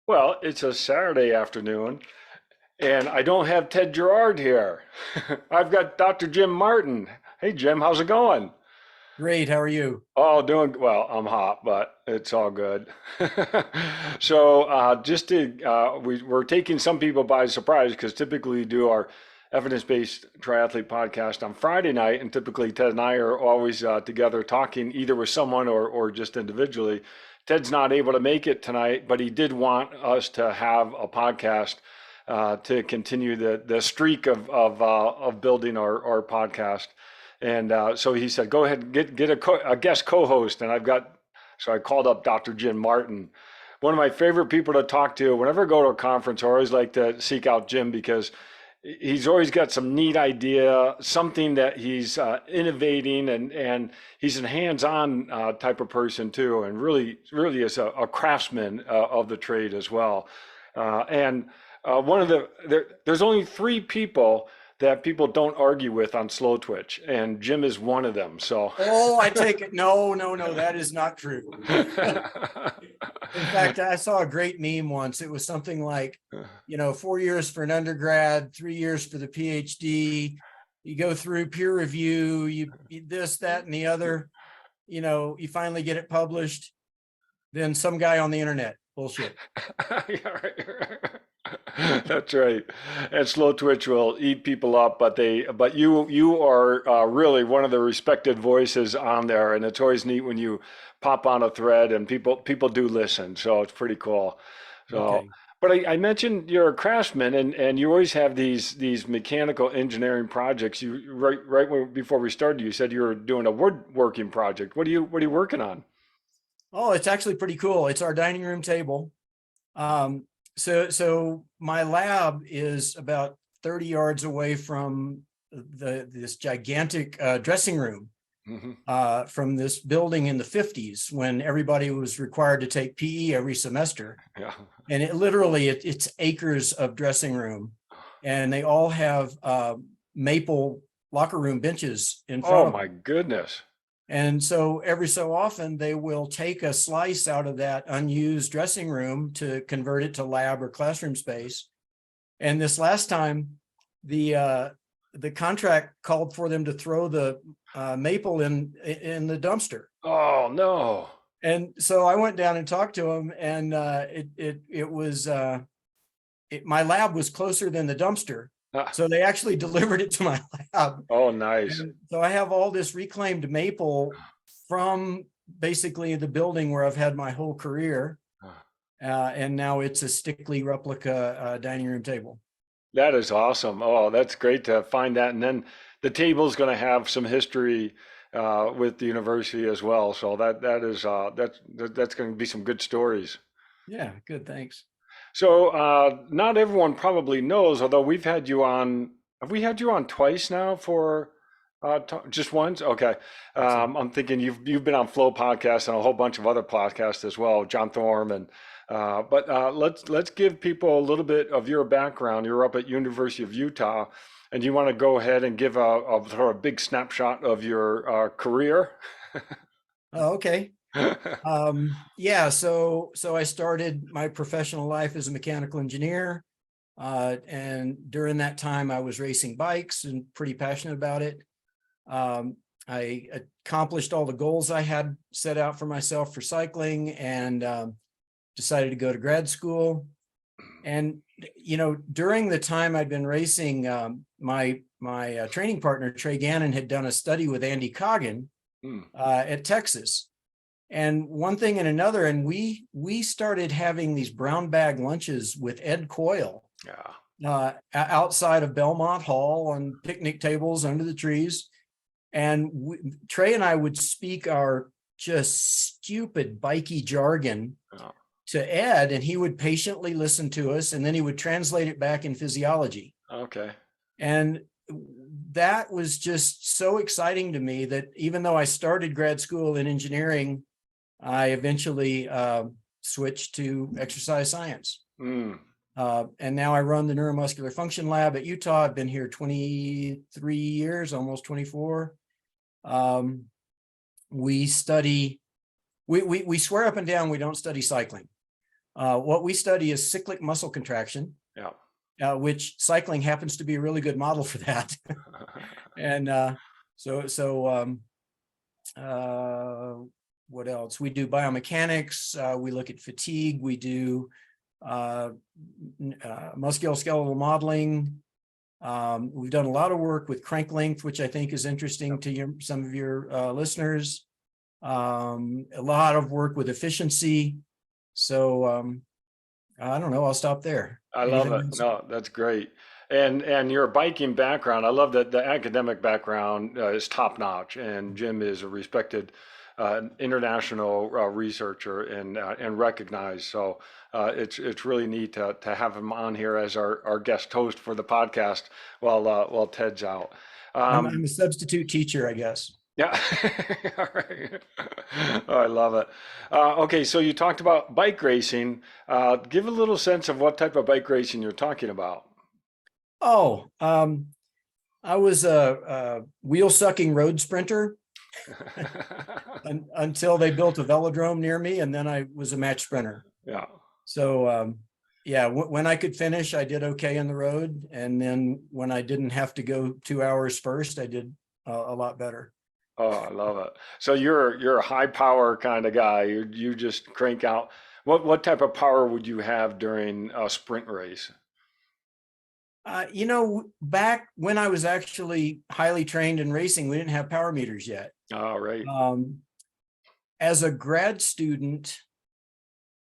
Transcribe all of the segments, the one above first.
Well, it's a Saturday afternoon, and I don't have Ted Gerard here. I've got Dr. Jim Martin. Hey, Jim, how's it going? Great. How are you? Oh, doing well. I'm hot, but it's all good. So, we're taking some people by surprise because typically we do our evidence-based triathlete podcast on Friday night, and typically Ted and I are always together talking either with someone or just individually. Ted's not able to make it tonight, but he did want us to have a podcast to continue the streak of building our podcast. And so he said, go ahead and get a guest co-host. And so I called up Dr. Jim Martin, one of my favorite people to talk to. Whenever I go to a conference, I always like to seek out Jim because he's always got some neat idea, something that he's innovating, and he's a hands-on type of person too, and really is a craftsman of the trade as well. And one of there's only three people that people don't argue with on Slow Twitch, and Jim is one of them. So, Oh, I take it. No, no, no, that is not true. In fact, I saw a great meme once. It was something like, 4 years for an undergrad, 3 years for the PhD. You go through peer review, you this, that, and the other. You finally get it published. Then some guy on the internet. Bullshit. Yeah, right. That's right. And Slow Twitch will eat people up, but you are really one of the respected voices on there, and it's always neat when you pop on a thread and people do listen. So it's pretty cool. So, Okay. but I mentioned you're a craftsman, and you always have these mechanical engineering projects. You before we started, you said you were doing a woodworking project. What are you working on? Oh, it's actually pretty cool. It's our dining room table. So my lab is about 30 yards away from this gigantic dressing room Hmm. from this building in the 50s when everybody was required to take PE every semester. Yeah. And it's acres of dressing room, and they all have maple locker room benches in front Oh of my them. goodness. And so every so often they will take a slice out of that unused dressing room to convert it to lab or classroom space. And this last time, the contract called for them to throw the maple in the dumpster. Oh no. And so I went down and talked to them, and my lab was closer than the dumpster. Ah, So they actually delivered it to my lab. oh, nice. And so I have all this reclaimed maple from basically the building where I've had my whole career. Ah, And now it's a Stickley replica dining room table. that is awesome. Oh, that's great to find that. And then the table's going to have some history with the university as well. So that's going to be some good stories. Yeah, good, thanks. So not everyone probably knows, although we've had you on. Have we had you on twice now for just once? Okay. That's it. I'm thinking you've been on Flow podcast and a whole bunch of other podcasts as well, John Thorne, and but let's give people a little bit of your background. You're up at University of Utah, and you want to go ahead and give a sort of big snapshot of your career. Oh, okay. Yeah, so I started my professional life as a mechanical engineer. And during that time, I was racing bikes and pretty passionate about it. I accomplished all the goals I had set out for myself for cycling, and decided to go to grad school. And during the time I'd been racing, my training partner Trey Gannon had done a study with Andy Coggan Hmm. at Texas. And one thing and another, and we started having these brown bag lunches with Ed Coyle Yeah. outside of Belmont Hall on picnic tables under the trees. And Trey and I would speak our just stupid bikey jargon Oh, to Ed, and he would patiently listen to us, and then he would translate it back in physiology. okay. And that was just so exciting to me that even though I started grad school in engineering, I eventually switched to exercise science. Hmm. And now I run the neuromuscular function lab at Utah. I've been here 23 years, almost 24. We study, we swear up and down we don't study cycling. What we study is cyclic muscle contraction, which cycling happens to be a really good model for that. And what else? We do biomechanics. We look at fatigue. We do musculoskeletal modeling. We've done a lot of work with crank length, which I think is interesting to some of your listeners. A lot of work with efficiency. So I don't know. I'll stop there. I love Anything it. else? No, that's great. And your biking background, I love that the academic background is top notch, and Jim is a respected international researcher and recognized. So it's really neat to have him on here as our guest host for the podcast while Ted's out. I'm a substitute teacher, I guess. Yeah. All right. Oh, I love it. Okay, so you talked about bike racing. Give a little sense of what type of bike racing you're talking about. Oh, I was a wheel sucking road sprinter until they built a velodrome near me, and then I was a match sprinter. Yeah. So yeah, when I could finish, I did okay on the road, and then when I didn't have to go 2 hours first, I did a lot better. Oh, I love it. So you're a high power kind of guy. You just crank out. What type of power would you have during a sprint race? Back when I was actually highly trained in racing, we didn't have power meters yet. Oh, right. As a grad student,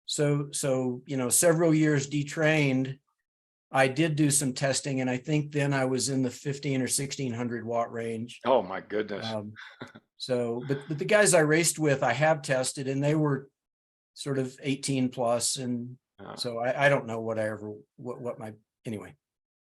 so several years detrained, I did do some testing, and I think then I was in the 15 or 1600 watt range. Oh my goodness. But the guys I raced with, I have tested, and they were sort of 18 plus, and so I don't know what my anyway.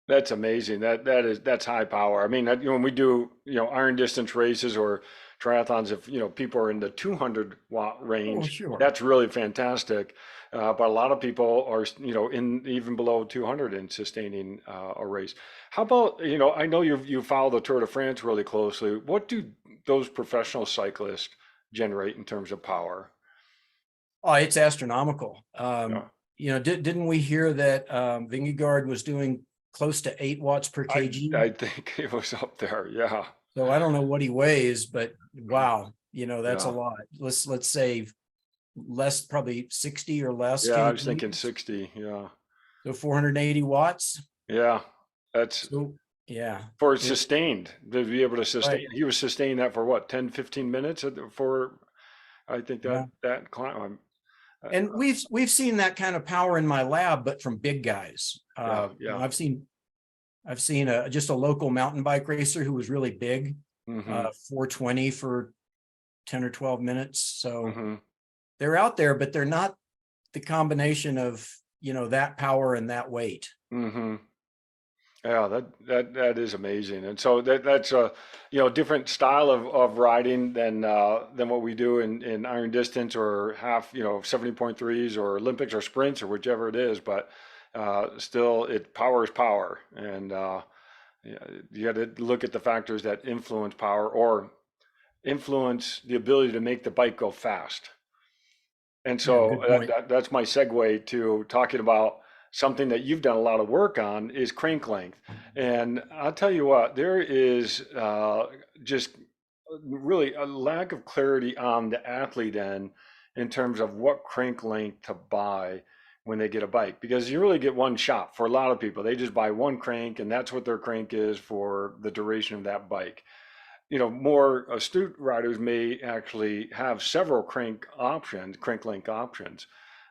That's amazing. That's high power. I mean, when we do iron distance races or triathlons, if people are in the 200 watt range, sure. that's really fantastic. But a lot of people are in even below 200 in sustaining a race. How about I know you follow the Tour de France really closely. What do those professional cyclists generate in terms of power? Oh, it's astronomical. Yeah. Didn't we hear that Vingegaard was doing close to 8 watts per kg? I think it was up there. Yeah. So I don't know what he weighs, but wow, that's a Yeah. lot. Let's say less, probably 60 or less. Yeah, I was kg. thinking 60. Yeah. So 480 watts. Yeah. That's So yeah. for sustained, to be able to sustain. Right. He was sustaining that for what, 10, 15 minutes for, I think Yeah. that climb. And we've seen that kind of power in my lab, but from big guys. Yeah. I've seen just a local mountain bike racer who was really big, Mm-hmm. 420 for 10 or 12 minutes. So Mm-hmm. they're out there, but they're not the combination of, that power and that weight. Mm-hmm. Yeah, that is amazing. And so that's a different style of riding than what we do in iron distance or half 70.3s or Olympics or sprints or whichever it is. But still, power is power, and you got to look at the factors that influence power or influence the ability to make the bike go fast. And Yeah, so good point. that's my segue to talking about something that you've done a lot of work on is crank length. And I'll tell you what, there is just really a lack of clarity on the athlete end in terms of what crank length to buy when they get a bike, because you really get one shot for a lot of people. They just buy one crank and that's what their crank is for the duration of that bike. More astute riders may actually have several crank length options,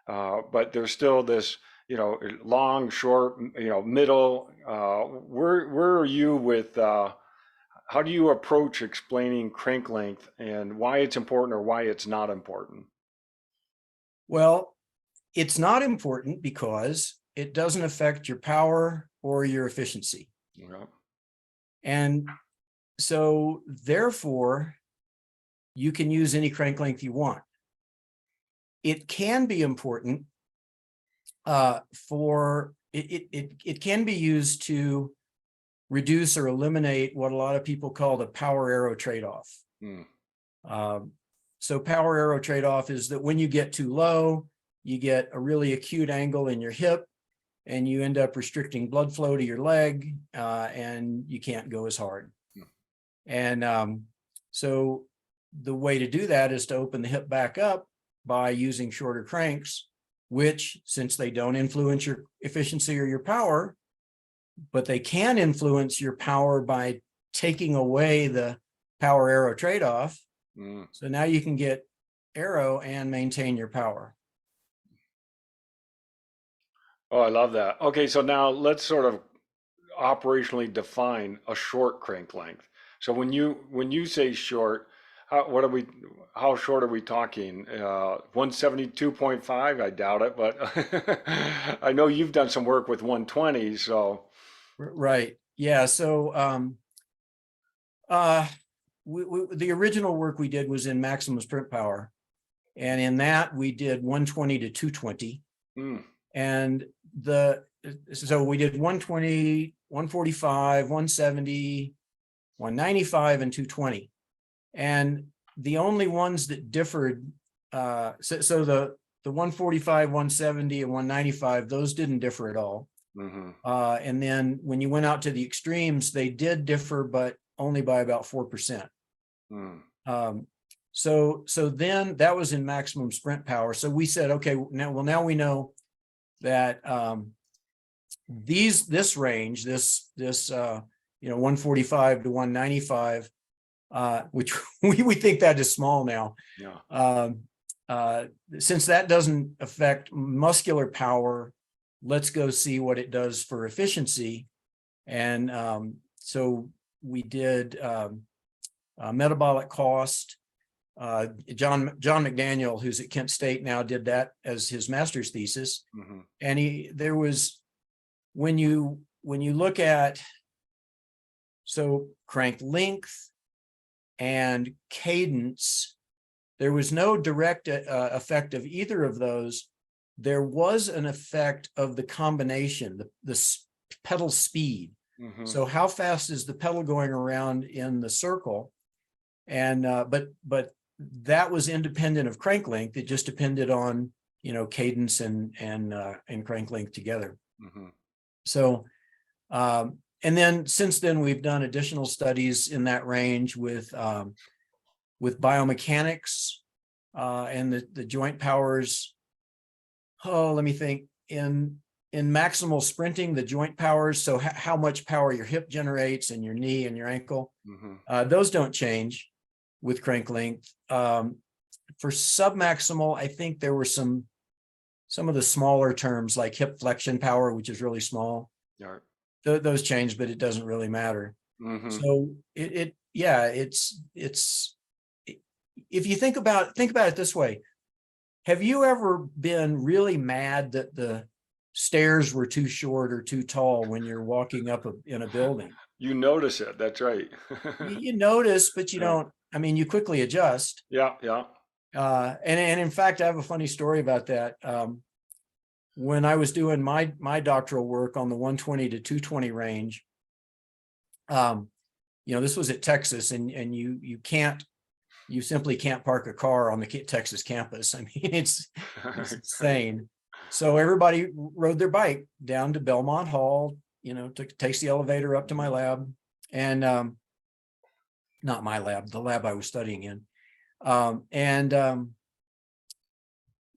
but there's still this, long, short, middle. Where are you with? How do you approach explaining crank length and why it's important or why it's not important? Well, it's not important because it doesn't affect your power or your efficiency. Yeah. And so therefore, you can use any crank length you want. It can be important it can be used to reduce or eliminate what a lot of people call the power arrow trade-off. Mm. So power arrow trade-off is that when you get too low, you get a really acute angle in your hip, and you end up restricting blood flow to your leg, and you can't go as hard. And so the way to do that is to open the hip back up by using shorter cranks, which, since they don't influence your efficiency or your power, but they can influence your power by taking away the power aero trade-off. So now you can get aero and maintain your power. Oh, I love that. Okay, so now let's sort of operationally define a short crank length. So when you say short, how short are we talking? 172.5? I doubt it, but I know you've done some work with 120, so Right. Yeah. So the original work we did was in maximum sprint power. And in that we did 120 to 220. And so we did 120, 145, 170, 195, and 220. And the only ones that differed, so the 145, 170, and 195, those didn't differ at all. And then when you went out to the extremes, they did differ, but only by about 4%. So then that was in maximum sprint power. So we said, okay, now we know that this range, this 145 to 195, which we think that is small now. Since that doesn't affect muscular power, let's go see what it does for efficiency. And so we did metabolic cost. John McDaniel, who's at Kent State now, did that as his master's thesis. And there was, when you look at, so crank length and cadence, there was no direct effect of either of those. There was an effect of the combination, the pedal speed. So how fast is the pedal going around in the circle? And but that was independent of crank length. It just depended on cadence and crank length together. So and then since then we've done additional studies in that range with biomechanics and the joint powers. Oh, let me think. In maximal sprinting, the joint powers, so how much power your hip generates and your knee and your ankle, those don't change with crank length. For submaximal, I think there were some of the smaller terms like hip flexion power, which is really small. Those change, but it doesn't really matter. So it's if you think about it this way, have you ever been really mad that the stairs were too short or too tall when you're walking up in a building? You notice it. That's right. You notice, but you don't. I mean, you quickly adjust. Yeah. And in fact, I have a funny story about that. When I was doing my doctoral work on the 120 to 220 range, this was at Texas, and you simply can't park a car on the Texas campus. I mean, it's insane. So everybody rode their bike down to Belmont Hall, takes the elevator up to my lab, and not my lab, the lab I was studying in.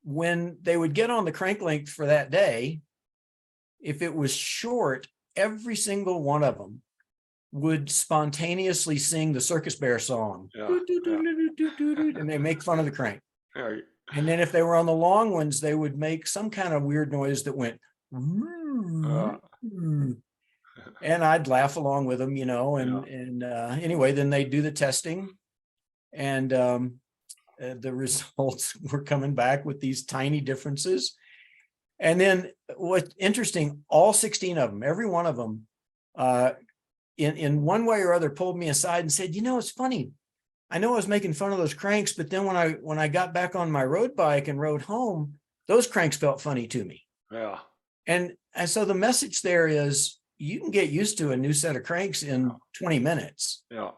When they would get on the crank length for that day, if it was short, every single one of them would spontaneously sing the Circus Bear song. And they make fun of the crank. And then if they were on the long ones, they would make some kind of weird noise that went, and I'd laugh along with them, anyway, then they'd do the testing, and the results were coming back with these tiny differences. And then what's interesting, all 16 of them, every one of them, in one way or other, pulled me aside and said, it's funny. I know I was making fun of those cranks, but then when I got back on my road bike and rode home, those cranks felt funny to me. Yeah. And so the message there is, you can get used to a new set of cranks in 20 minutes. Yeah.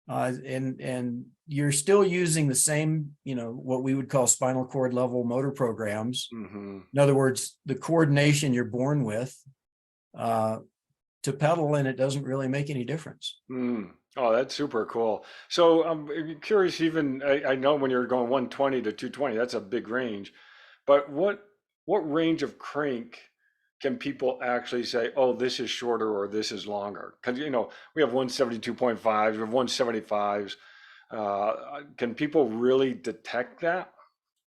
and you're still using the same, what we would call spinal cord level motor programs. Hmm. In other words, the coordination you're born with uh, to pedal, and it doesn't really make any difference. Mm. Oh, that's super cool. So I'm curious, even I know when you're going 120 to 220, that's a big range. But what range of crank can people actually say, oh, this is shorter or this is longer? Because we have 172.5s, we have 175s. Can people really detect that?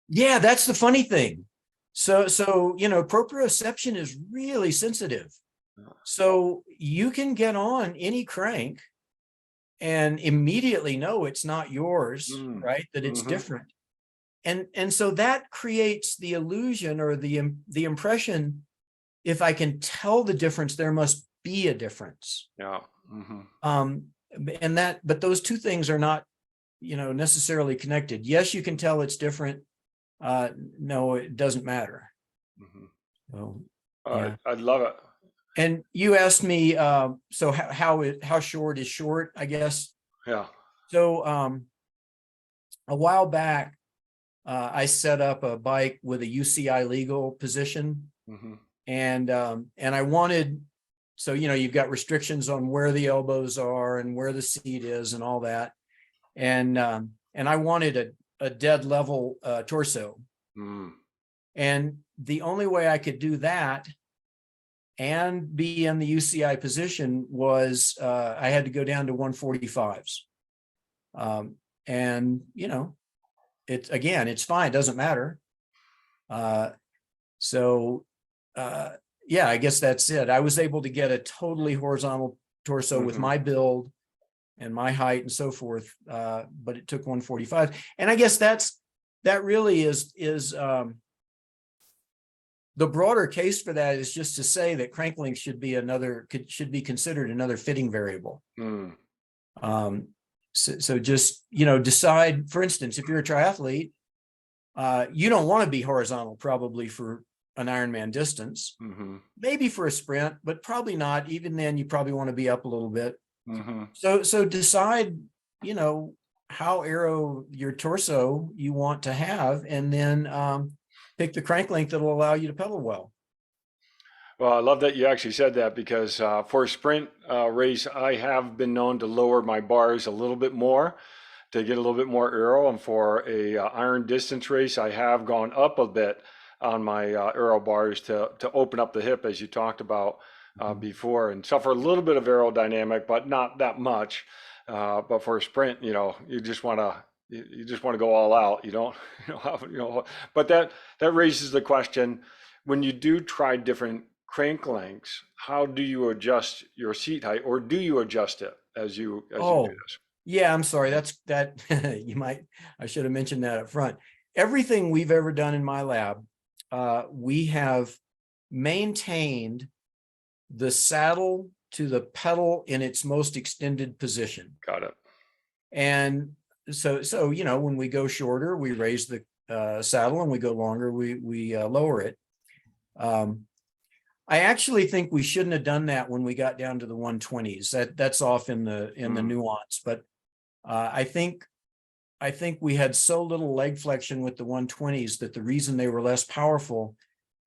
Yeah, that's the funny thing. So proprioception is really sensitive. So you can get on any crank and immediately know it's not yours, Mm. right? That it's Hmm. different. And so that creates the illusion or the impression, if I can tell the difference, there must be a difference. Yeah. Hmm. Um, but those two things are not, necessarily connected. Yes, you can tell it's different. No, it doesn't matter. Hmm. So, I yeah. I love it. And you asked me, so how short is short, I guess. Yeah. So a while back, I set up a bike with a UCI legal position, Hmm. and I wanted, so you've got restrictions on where the elbows are and where the seat is and all that, and I wanted a dead level torso, Mm. and the only way I could do that and be in the UCI position was I had to go down to 145s. And it's fine, it doesn't matter. Uh, so yeah, I guess that's it. I was able to get a totally horizontal torso with Hmm. my build and my height and so forth, but it took 145. And I guess that really is the broader case for that is just to say that crank length should be considered another fitting variable. Mm. So just decide, for instance, if you're a triathlete, you don't want to be horizontal probably for an Ironman distance, Hmm. maybe for a sprint, but probably not. Even then, you probably want to be up a little bit. Hmm. So decide, you know, how aero your torso you want to have, and then pick the crank length that will allow you to pedal well. Well, I love that you actually said that because for a sprint race, I have been known to lower my bars a little bit more to get a little bit more aero. And for a iron distance race, I have gone up a bit on my aero bars to open up the hip, as you talked about before, and suffer a little bit of aerodynamic, but not that much. But for a sprint, you just want to you just want to go all out. You don't, But that raises the question: when you do try different crank lengths, how do you adjust your seat height, or do you adjust it as you do Oh, yeah, I'm sorry. That's that I should have mentioned that up front. Everything we've ever done in my lab, we have maintained the saddle to the pedal in its most extended position. Got it. And so when we go shorter, we raise the saddle, and we go longer, we lower it. Um, I actually think we shouldn't have done that when we got down to the 120s. That's off in the Mm. nuance, but I think we had so little leg flexion with the 120s that the reason they were less powerful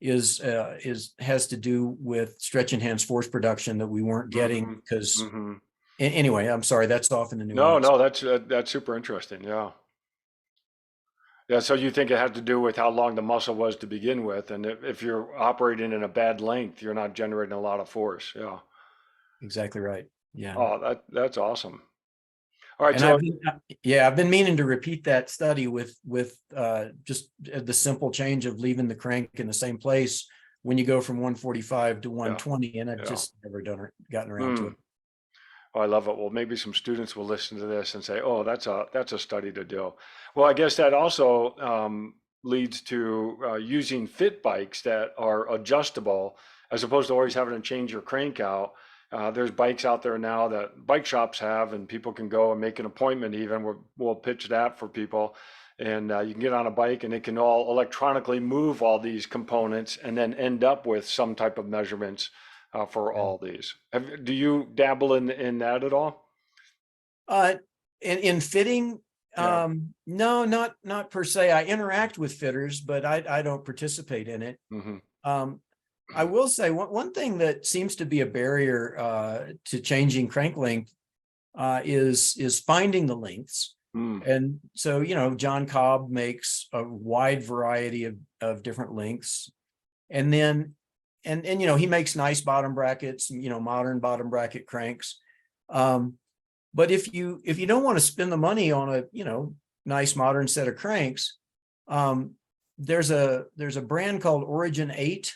has to do with stretch enhanced force production that we weren't getting Hmm. because Hmm. anyway, I'm sorry, that's off in the No, nuance. no, that's super interesting. Yeah. Yeah, so you think it had to do with how long the muscle was to begin with, and if you're operating in a bad length, you're not generating a lot of force. Yeah. Exactly right. Yeah. Oh, that's awesome. All right, And so I've been meaning to repeat that study with just the simple change of leaving the crank in the same place when you go from 145 to yeah, 120, and I've yeah. just never gotten around to Hmm. it. Oh, I love it. Well, maybe some students will listen to this and say, "Oh, that's a study to do." Well, I guess that also leads to using fit bikes that are adjustable, as opposed to always having to change your crank out. There's bikes out there now that bike shops have, and people can go and make an appointment. Even we'll pitch that for people, and you can get on a bike, and it can all electronically move all these components, and then end up with some type of measurements for Yeah. all these. Do you dabble in that at all? In fitting, Yeah. no, not per se. I interact with fitters, but I don't participate in it. Hmm. Um, I will say one thing that seems to be a barrier to changing crank length is finding the lengths. Mm. And so, John Cobb makes a wide variety of different lengths. And then, and he makes nice bottom brackets, modern bottom bracket cranks. But if you don't want to spend the money on a, nice modern set of cranks, um, there's a brand called Origin 8,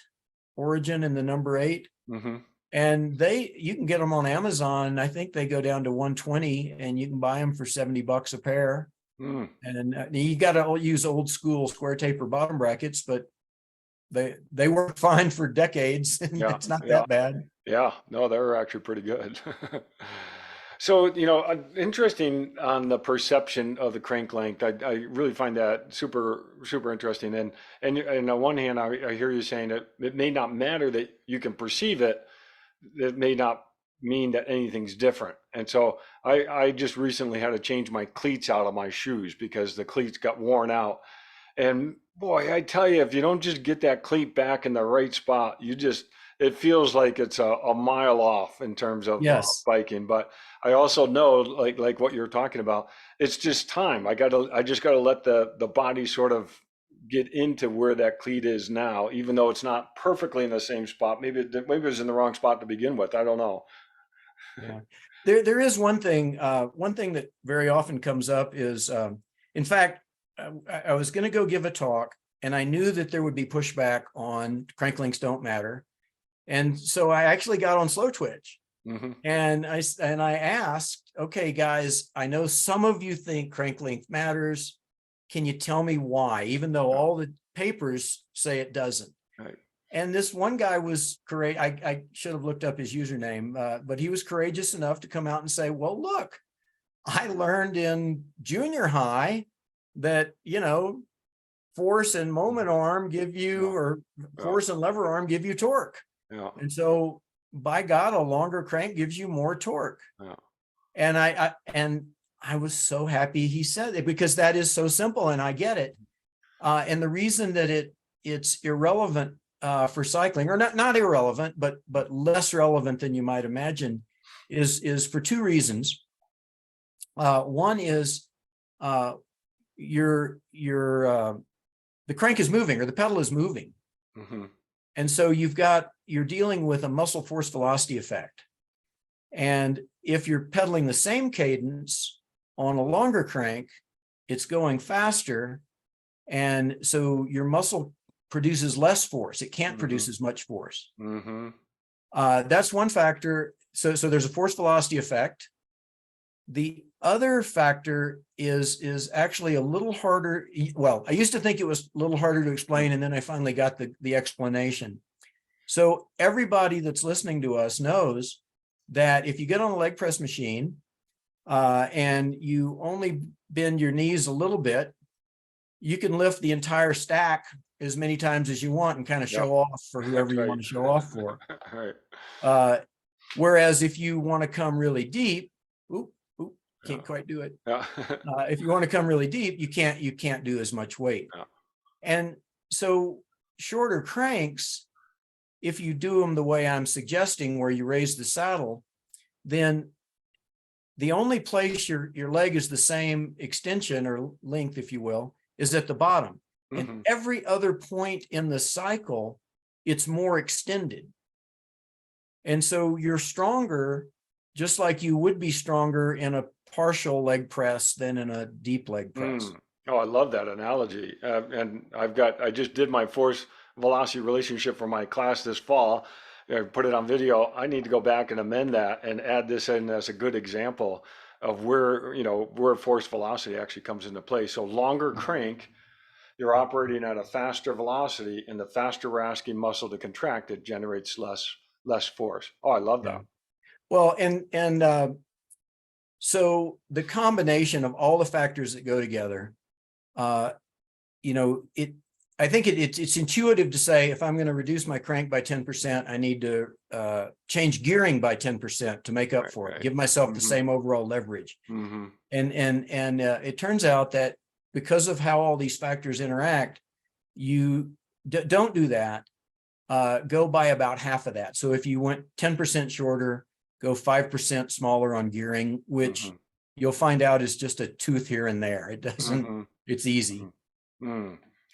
Origin and the number 8. Hmm. And you can get them on Amazon. I think they go down to 120 and you can buy them for $70 a pair. Mm. And you got to use old school square taper bottom brackets, but they work fine for decades. And Yeah. it's not Yeah. that bad. Yeah. No, they're actually pretty good. So, interesting on the perception of the crank length. I really find that super, super interesting. And on one hand, I hear you saying that it may not matter that you can perceive it. It may not mean that anything's different. And so I just recently had to change my cleats out of my shoes because the cleats got worn out. And boy, I tell you, if you don't just get that cleat back in the right spot, it feels like it's a mile off in terms of Yes. biking. But I also know, like what you're talking about, it's just time. I just gotta let the body sort of get into where that cleat is now, even though it's not perfectly in the same spot. Maybe it was in the wrong spot to begin with. I don't know. Yeah. There is one thing that very often comes up is, in fact, I was going to go give a talk and I knew that there would be pushback on crank links don't matter. And so I actually got on Slow Twitch Hmm. and I asked, okay, guys, I know some of you think crank length matters. Can you tell me why, even though Yeah, all the papers say it doesn't? right. And this one guy was courageous. I should have looked up his username, but he was courageous enough to come out and say, well, look, I learned in junior high that, force and moment arm give you, Yeah, or yeah, force and lever arm give you torque. yeah, And so by God, a longer crank gives you more torque. yeah. And I was so happy he said it, because that is so simple and I get it. And the reason that it's irrelevant for cycling, or not irrelevant, but less relevant than you might imagine, is for two reasons. One is uh, the crank is moving, or the pedal is moving, Hmm. and so you're dealing with a muscle force velocity effect. And if you're pedaling the same cadence on a longer crank, it's going faster. And so your muscle produces less force. It can't Hmm. produce as much force. Hmm. That's one factor. So there's a force velocity effect. The other factor is actually a little harder. Well, I used to think it was a little harder to explain, and then I finally got the explanation. So everybody that's listening to us knows that if you get on a leg press machine and you only bend your knees a little bit, you can lift the entire stack as many times as you want and kind of Yeah, show off for whoever that's you right. want to show off for. Right. Uh, Whereas if you want to come really deep, oop, Yeah. can't quite do it. Yeah. If you want to come really deep, you can't do as much weight. Yeah. And so shorter cranks, if you do them the way I'm suggesting, where you raise the saddle, then the only place your leg is the same extension or length, if you will, is at the bottom. And Hmm. every other point in the cycle, it's more extended. And so you're stronger, just like you would be stronger in a partial leg press than in a deep leg press. Mm. Oh, I love that analogy. And I just did my force velocity relationship for my class this fall. I put it on video. I need to go back and amend that and add this in as a good example of where force velocity actually comes into play. So longer crank, you're operating at a faster velocity, and the faster we're asking muscle to contract, it generates less force. Oh, I love Yeah. that. Well, and so the combination of all the factors that go together, uh, it I think it's intuitive to say, if I'm going to reduce my crank by 10%, I need to change gearing by 10% to make up for it, give myself the same overall leverage. And it turns out that because of how all these factors interact, you don't do that. Go by about half of that. So if you went 10% shorter, go 5% smaller on gearing, which you'll find out is just a tooth here and there. It doesn't, it's easy.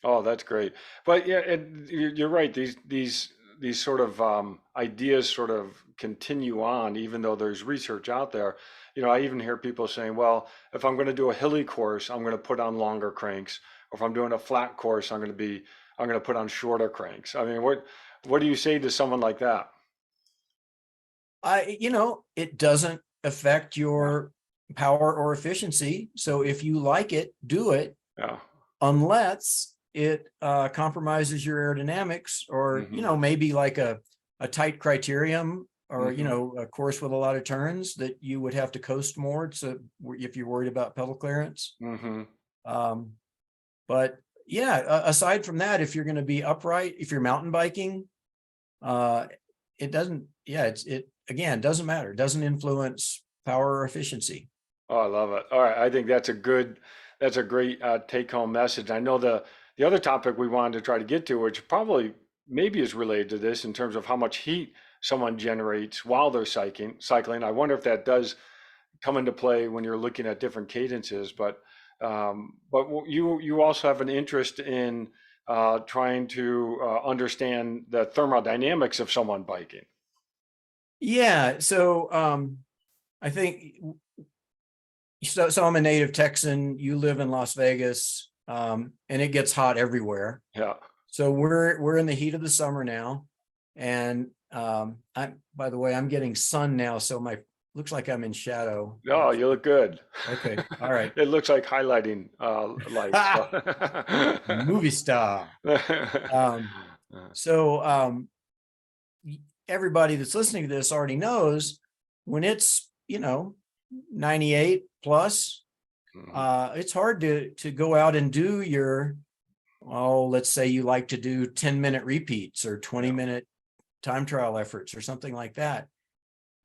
Oh, that's great. But yeah, you're right. These sort of ideas sort of continue on, even though there's research out there. You know, I even hear people saying, well, if I'm going to do a hilly course, I'm going to put on longer cranks. Or if I'm doing a flat course, I'm going to put on shorter cranks. I mean, what do you say to someone like that? It doesn't affect your power or efficiency. So if you like it, do it. Yeah. Unless it compromises your aerodynamics, or maybe like a tight criterium, or a course with a lot of turns that you would have to coast more, so if you're worried about pedal clearance. But yeah, aside from that, if you're going to be upright, if you're mountain biking, it doesn't, it again doesn't matter, it doesn't influence power or efficiency. Oh, I love it. All right, I think that's a great take-home message. I know the other topic we wanted to try to get to, which probably maybe is related to this in terms of how much heat someone generates while they're cycling. I wonder if that does come into play when you're looking at different cadences. But you also have an interest in trying to understand the thermodynamics of someone biking. Yeah. So I think. So I'm a native Texan. You live in Las Vegas, and it gets hot everywhere. Yeah. So we're in the heat of the summer now, and by the way, I'm getting sun now, so looks like I'm in shadow. Oh, you look good. Okay, all right. It looks like highlighting lights. Movie star. So everybody that's listening to this already knows when it's 98 plus, it's hard to go out and do your, let's say you like to do 10-minute repeats or 20-minute time trial efforts or something like that.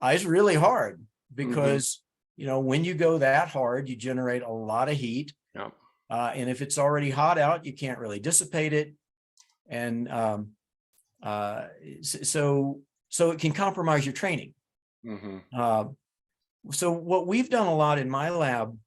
It's really hard because when you go that hard, you generate a lot of heat. And if it's already hot out, you can't really dissipate it. And so it can compromise your training. So what we've done a lot in my lab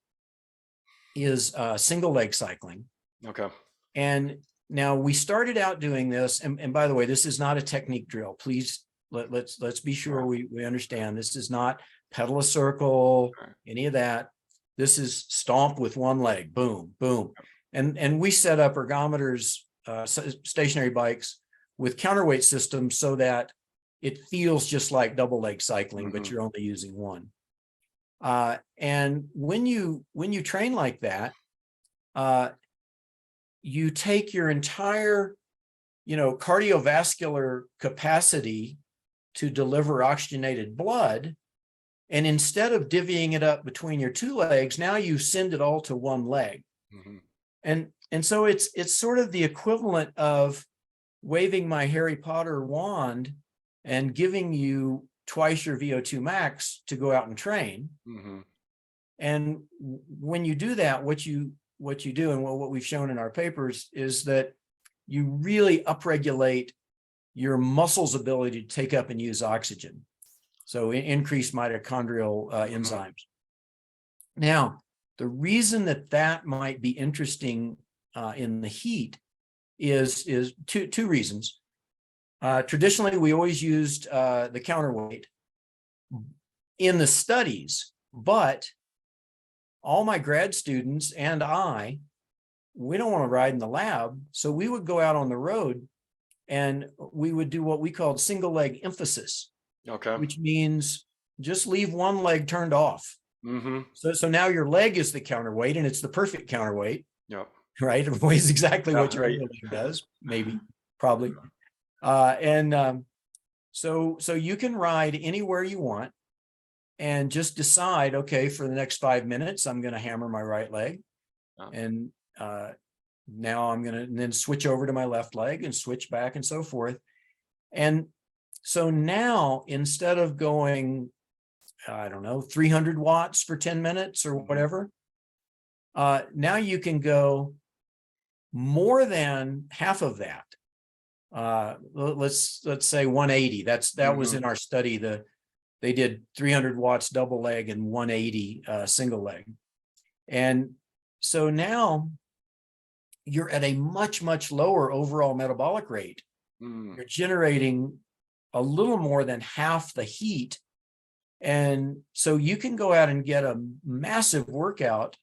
is single leg cycling. Okay. And now we started out doing this, and by the way, this is not a technique drill. Please let's be sure we understand this is not pedal a circle, any of that. This is stomp with one leg, boom, boom. And we set up ergometers, stationary bikes with counterweight systems so that it feels just like double leg cycling, but you're only using one. And when you train like that, you take your entire, cardiovascular capacity to deliver oxygenated blood, and instead of divvying it up between your two legs, now you send it all to one leg. And so it's sort of the equivalent of waving my Harry Potter wand and giving you twice your VO2 max to go out and train. And when you do that, what you do, and what we've shown in our papers, is that you really upregulate your muscle's ability to take up and use oxygen. So increased mitochondrial enzymes. Now, the reason that might be interesting in the heat is two reasons. Traditionally, we always used the counterweight in the studies, but all my grad students and we don't want to ride in the lab. So we would go out on the road and we would do what we called single leg emphasis. Okay. Which means just leave one leg turned off. So now your leg is the counterweight, and it's the perfect counterweight. Yep. Right? It weighs exactly what your leg does, maybe, probably. So you can ride anywhere you want and just decide, okay, for the next 5 minutes, I'm going to hammer my right leg. And Now I'm going to then switch over to my left leg and switch back and so forth. And so now instead of going, I don't know, 300 watts for 10 minutes or whatever, now you can go more than half of that. Let's say 180. That was in our study. They did 300 watts double leg and 180 single leg. And so now you're at a much, much lower overall metabolic rate. You're generating a little more than half the heat. And so you can go out and get a massive workout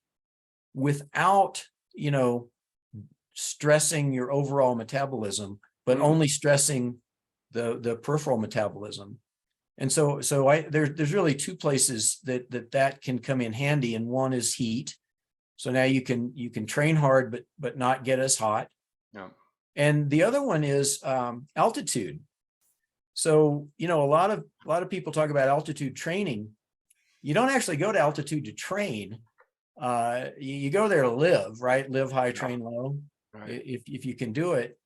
without, stressing your overall metabolism, but only stressing the peripheral metabolism. And so there's really two places that can come in handy. And one is heat. So now you can train hard, but not get as hot. Yeah. And the other one is altitude. So, a lot of people talk about altitude training. You don't actually go to altitude to train. You go there to live, right? Live high, train low, right, if you can do it.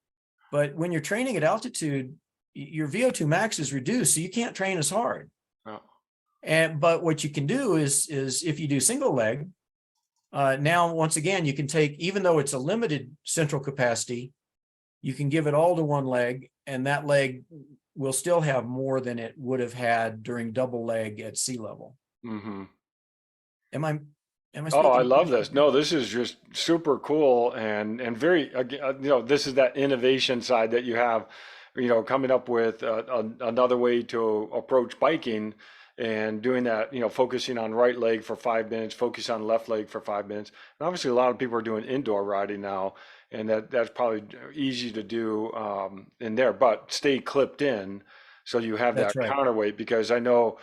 But when you're training at altitude, your VO2 max is reduced, so you can't train as hard. Oh. But what you can do is if you do single leg, now once again you can take, even though it's a limited central capacity, you can give it all to one leg, and that leg will still have more than it would have had during double leg at sea level. Mm-hmm. Am I Oh, I speaking? love this. No, this is just super cool and very, this is that innovation side that you have, coming up with another way to approach biking and doing that, focusing on right leg for 5 minutes, focus on left leg for 5 minutes. And obviously a lot of people are doing indoor riding now, and that's probably easy to do in there, but stay clipped in so you have that That's right. counterweight, because I know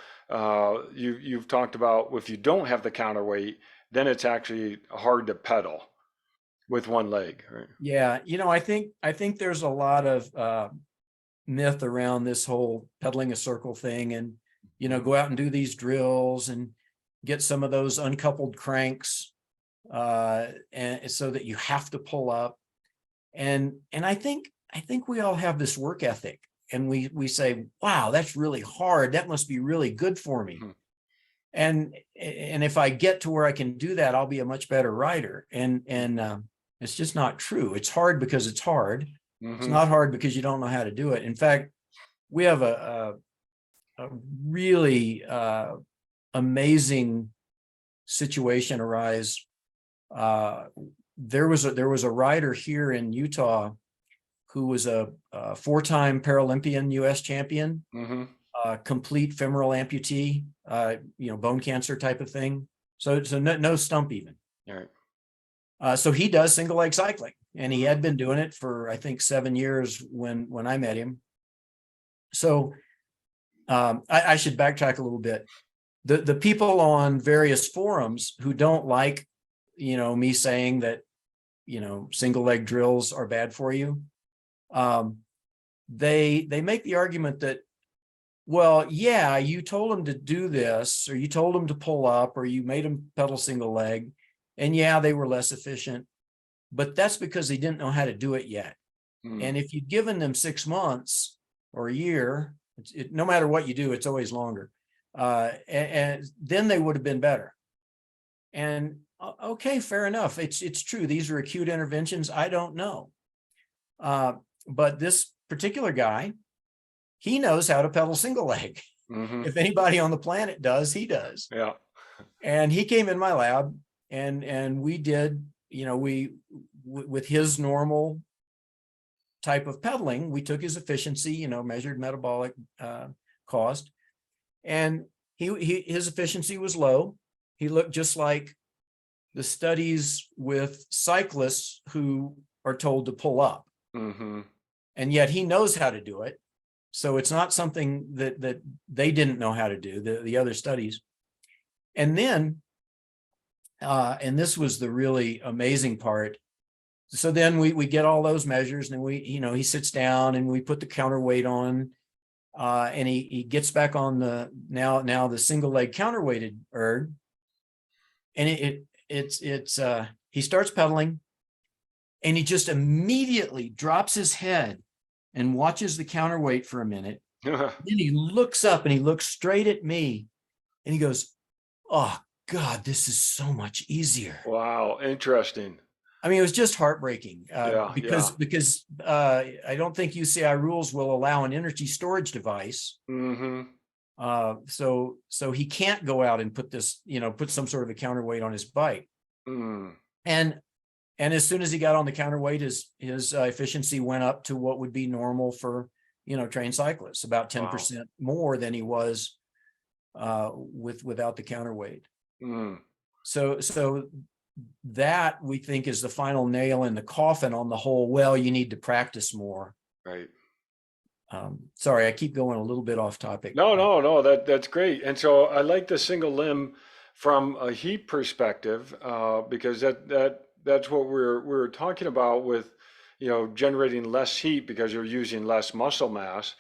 you've talked about if you don't have the counterweight, then it's actually hard to pedal with one leg, right? Yeah, I think there's a lot of myth around this whole pedaling a circle thing, and go out and do these drills and get some of those uncoupled cranks, and so that you have to pull up. And I think we all have this work ethic, and we say, wow, that's really hard. That must be really good for me. Mhm. And if I get to where I can do that, I'll be a much better rider. And it's just not true. It's hard because it's hard. It's not hard because you don't know how to do it. In fact, we have a really amazing situation arise. There was a rider here in Utah who was a 4-time Paralympian U.S. champion, complete femoral amputee, bone cancer type of thing. So no stump even. All right. So he does single leg cycling, and he had been doing it for, I think, 7 years when I met him. So I should backtrack a little bit. The people on various forums who don't like, me saying that, single leg drills are bad for you, they make the argument that, well, yeah, you told them to do this, or you told them to pull up, or you made them pedal single leg, and yeah, they were less efficient, but that's because they didn't know how to do it yet. And if you'd given them 6 months or a year, no matter what you do, it's always longer, and then they would have been better. And okay, fair enough. It's true. These are acute interventions. I don't know. But this particular guy, he knows how to pedal single leg. If anybody on the planet does, he does. Yeah. And he came in my lab, and we did, with his normal type of pedaling, we took his efficiency, measured metabolic cost, and his efficiency was low. He looked just like the studies with cyclists who are told to pull up. And yet he knows how to do it. So it's not something that they didn't know how to do, the other studies. And then, and this was the really amazing part. So then we get all those measures, and he sits down, and we put the counterweight on, and he gets back on the now the single leg counterweighted erg, and he starts pedaling, And he just immediately drops his head and watches the counterweight for a minute. Then he looks up and he looks straight at me and he goes, "Oh God, this is so much easier." Wow, interesting. I mean, it was just heartbreaking Yeah, yeah. because I don't think UCI rules will allow an energy storage device. Mm-hmm. So he can't go out and put this, put some sort of a counterweight on his bike. Mm. And as soon as he got on the counterweight, his efficiency went up to what would be normal for trained cyclists, about 10% more than he was without the counterweight. Mm. So that we think is the final nail in the coffin on the whole, well, you need to practice more. Right. Sorry, I keep going a little bit off topic. No. That's great. And so I like the single limb from a heat perspective, because that's what we're talking about with, generating less heat because you're using less muscle mass.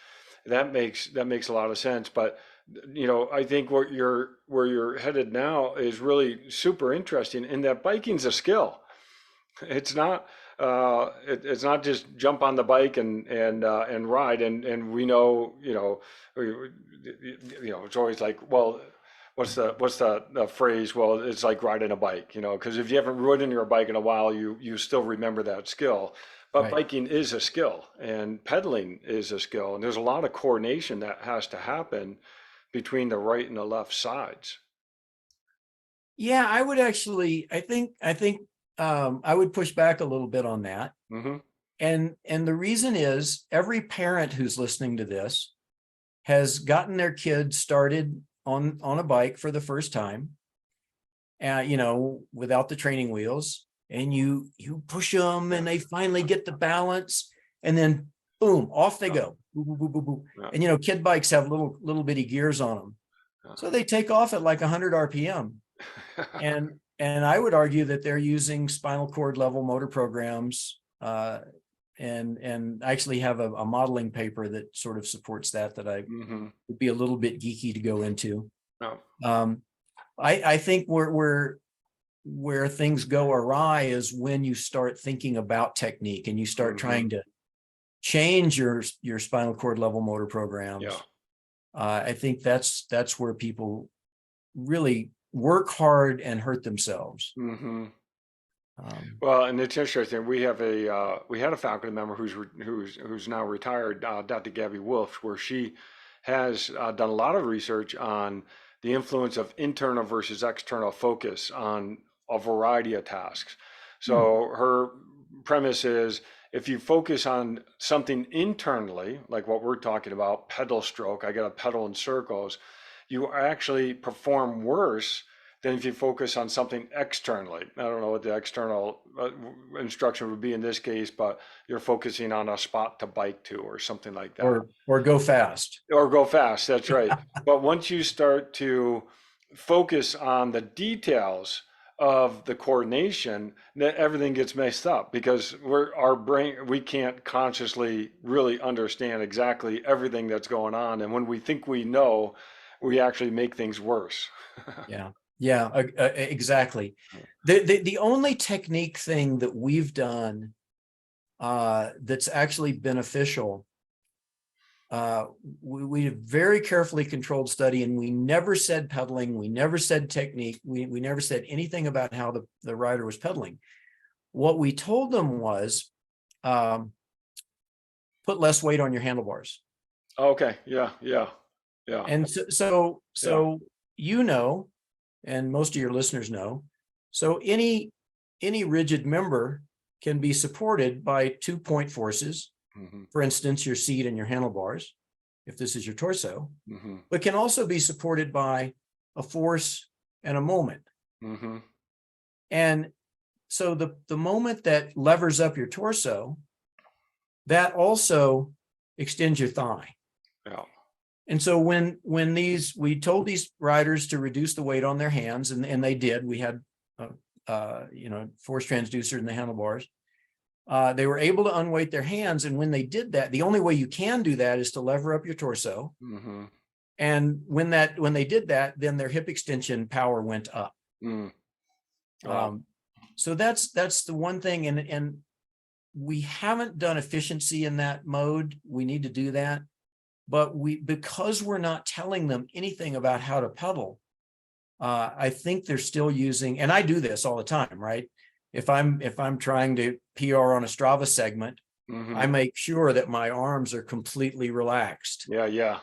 That makes a lot of sense. But I think where you're headed now is really super interesting in that biking's a skill. It's not it's not just jump on the bike and ride, and we know, it's always like, well, what's the phrase? Well, it's like riding a bike, because if you haven't ridden your bike in a while, you still remember that skill. But Right. biking is a skill and pedaling is a skill, and there's a lot of coordination that has to happen between the right and the left sides. Yeah, I would actually, I think I would push back a little bit on that. Hmm. And the reason is every parent who's listening to this has gotten their kids started on a bike for the first time, without the training wheels, and you push them and they finally get the balance, and then boom, off they go. Boo, boo, boo, boo, boo. Yeah. And kid bikes have little bitty gears on them. So they take off at like 100 RPM. And I would argue that they're using spinal cord level motor programs, and I actually have a modeling paper that sort of supports that I Hmm. would be a little bit geeky to go into. No. I think where things go awry is when you start thinking about technique and you start Hmm. trying to change your spinal cord level motor Yeah. programs. I think that's where people really work hard and hurt themselves. Hmm. Um, Well, and it's interesting. We had a faculty member who's now retired, Dr. Gabby Wolf, where she has done a lot of research on the influence of internal versus external focus on a variety of tasks. So her premise is if you focus on something internally, like what we're talking about, pedal stroke, I got to pedal in circles, you actually perform worse than if you focus on something externally. I don't know what the external instruction would be in this case, but you're focusing on a spot to bike to or something like that. or go fast. Or go fast, that's right. But once you start to focus on the details of the coordination, then everything gets messed up because our brain, we can't consciously really understand exactly everything that's going on. And when we think we know, we actually make things worse. Yeah, exactly. The only technique thing that we've done that's actually beneficial, we have very carefully controlled study, and we never said pedaling, we never said technique, we never said anything about how the rider was pedaling. What we told them was put less weight on your handlebars. Okay, yeah. And so and most of your listeners know, so any rigid member can be supported by 2-point forces. Hmm. For instance, your seat and your handlebars, if this is your torso, Hmm. but can also be supported by a force and a moment. Hmm. And so the moment that levers up your torso, that also extends your thigh. Yeah. And so when we told these riders to reduce the weight on their hands, and they did, we had force transducer in the handlebars. They were able to unweight their hands, and when they did that, the only way you can do that is to lever up your torso. Hmm. And when they did that, then their hip extension power went up. Mm. Wow. So that's the one thing, and we haven't done efficiency in that mode. We need to do that. But because we're not telling them anything about how to pedal, I think they're still using, and I do this all the time, right? If I'm trying to PR on a Strava segment, I make sure that my arms are completely relaxed. Yeah.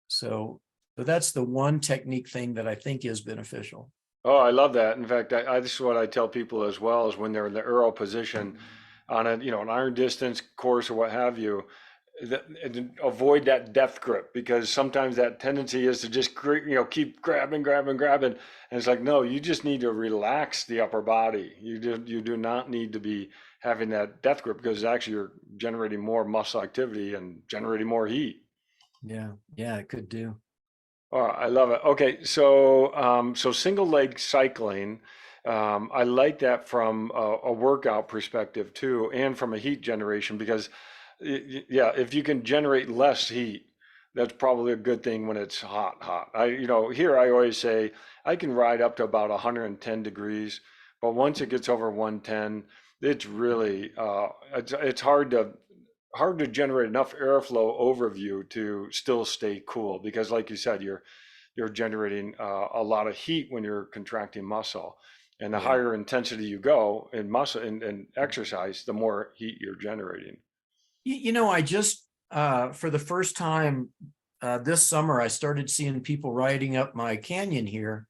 So that's the one technique thing that I think is beneficial. Oh, I love that. In fact, this is what I tell people as well, is when they're in the Euro position on a, an iron distance course or what have you, and avoid that depth grip, because sometimes that tendency is to just, keep grabbing. And it's like, no, you just need to relax the upper body. You do not need to be having that death grip, because actually you're generating more muscle activity and generating more heat. Yeah, it could do. Oh, I love it. Okay, so so single leg cycling, I like that from a workout perspective too, and from a heat generation, because yeah, if you can generate less heat, that's probably a good thing when it's hot. Here I always say I can ride up to about 110 degrees, but once it gets over 110, it's really it's hard to generate enough airflow overview to still stay cool, because like you said, you're generating a lot of heat when you're contracting muscle, and the Yeah. higher intensity you go in muscle and exercise, the more heat you're generating. I just for the first time this summer, I started seeing people riding up my canyon here.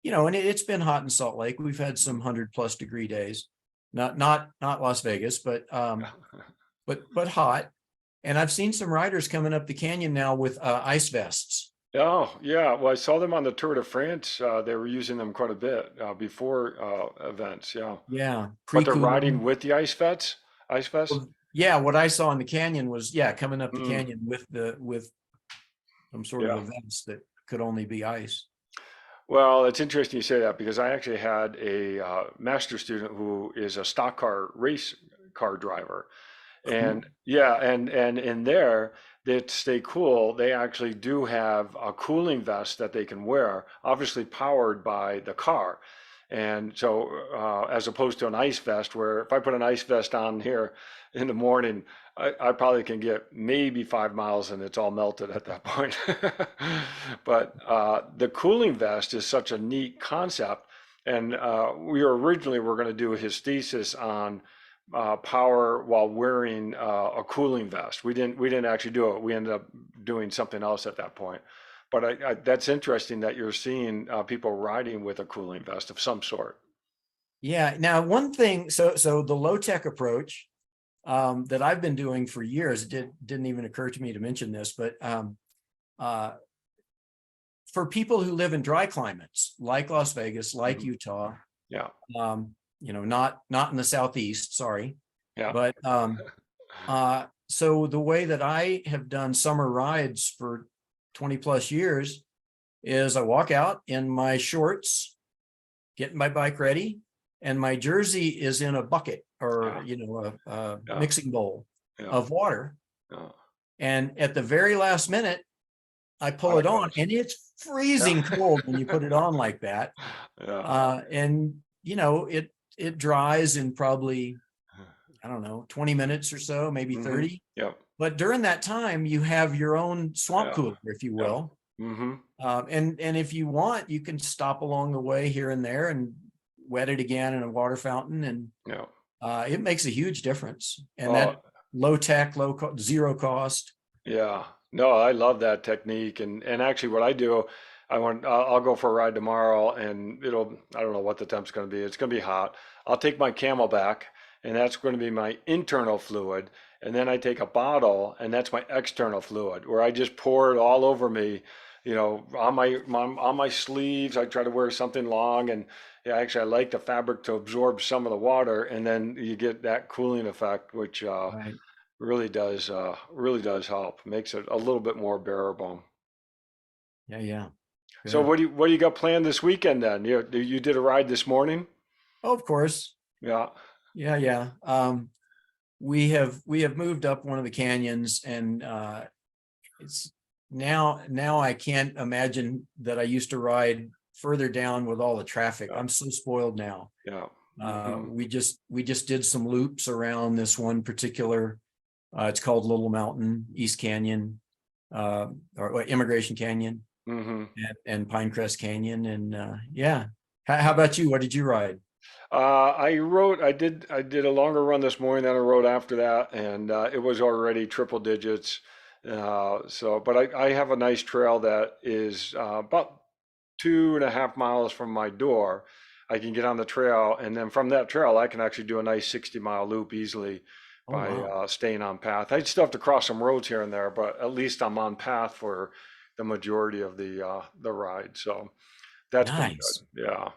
And it's been hot in Salt Lake. We've had some 100+ degree days, not Las Vegas, but hot. And I've seen some riders coming up the canyon now with ice vests. Oh, yeah. Well, I saw them on the Tour de France. They were using them quite a bit before events. Yeah, Yeah, but they're riding pre-cooling. with the ice vests. Ice vests. Well, yeah, what I saw in the canyon was, coming up the Mm, canyon with some sort of yeah. a vest that could only be ice. Well, it's interesting you say that, because I actually had a master student who is a stock car race car driver. Cool. And yeah, and in there, they to stay cool, they actually do have a cooling vest that they can wear, obviously powered by the car. And so, as opposed to an ice vest, where if I put an ice vest on here in the morning, I probably can get maybe 5 miles and it's all melted at that point. But the cooling vest is such a neat concept. And we were going to do his thesis on power while wearing a cooling vest. We didn't actually do it. We ended up doing something else at that point. But that's interesting that you're seeing people riding with a cooling vest of some sort. Yeah. Now, one thing, so the low tech approach that I've been doing for years, didn't even occur to me to mention this, but uh, for people who live in dry climates like Las Vegas, like Mhm. Utah, Yeah, not in the Southeast, sorry, yeah, but so the way that I have done summer rides for 20+ years is I walk out in my shorts, getting my bike ready, and my jersey is in a bucket, or yeah, a yeah, mixing bowl yeah, of water. yeah. And at the very last minute, I pull On it it on, goes. and it's Yeah, freezing cold when you put it on like that. yeah, And it dries in probably, I don't know, 20 minutes or so, maybe hmm, 30. yep, But during that time, you have your own swamp yeah, cooler, if you yep, will. hmm, And if you want, you can stop along the way here and there and wet it again in a water fountain, and yeah. it makes a huge difference. And that Oh, low tech, zero cost. yeah, no, I love that technique. And actually, what I do, I'll go for a ride tomorrow, and I don't know what the temp's going to be. It's going to be hot. I'll take my Camelback, and that's going to be my internal fluid. And then I take a bottle, and that's my external fluid, where I just pour it all over me, on my sleeves. I try to wear something long, and yeah, actually, I like the fabric to absorb some of the water, and then you get that cooling effect, which Right. really does help. Makes it a little bit more bearable. Yeah. Yeah. So Good. what do you got planned this weekend then? You did a ride this morning? Oh, of course. Yeah. Yeah. Yeah. We have moved up one of the canyons, and it's now I can't imagine that I used to ride further down with all the traffic. Yeah. I'm so spoiled now. Yeah. Mhm. We just did some loops around this one particular. It's called Little Mountain, East Canyon, or Immigration Canyon, Mhm. and Pinecrest Canyon, and yeah. How about you? What did you ride? I did a longer run this morning than I rode after that, and it was already triple digits. But I have a nice trail that is about 2.5 miles from my door. I can get on the trail, and then from that trail, I can actually do a nice 60-mile loop easily Oh, by wow. staying on path. I still have to cross some roads here and there, but at least I'm on path for the majority of the ride. So that's been Nice. good. Yeah.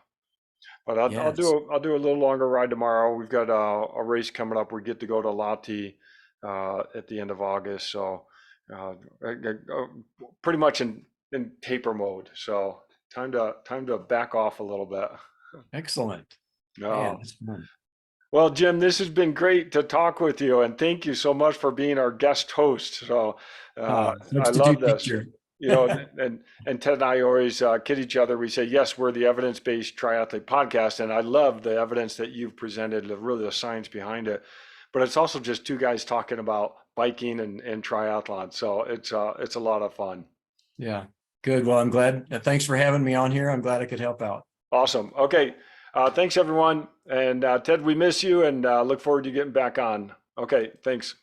But Yes. I'll do a little longer ride tomorrow. We've got a race coming up. We get to go to Lati at the end of August, so uh, pretty much in taper mode. So time to back off a little bit. Excellent. Man, No. that's fun. Well, Jim, this has been great to talk with you, and thank you so much for being our guest host. So I love Substitute this. teacher. You know, and Ted and I always kid each other. We say, yes, we're the evidence-based triathlete podcast, and I love the evidence that you've presented, really the science behind it. But it's also just two guys talking about biking and triathlon. So it's a lot of fun. Yeah. Good. Well, I'm glad. Thanks for having me on here. I'm glad I could help out. Awesome. Okay. Thanks, everyone. And Ted, we miss you and look forward to getting back on. Okay. Thanks.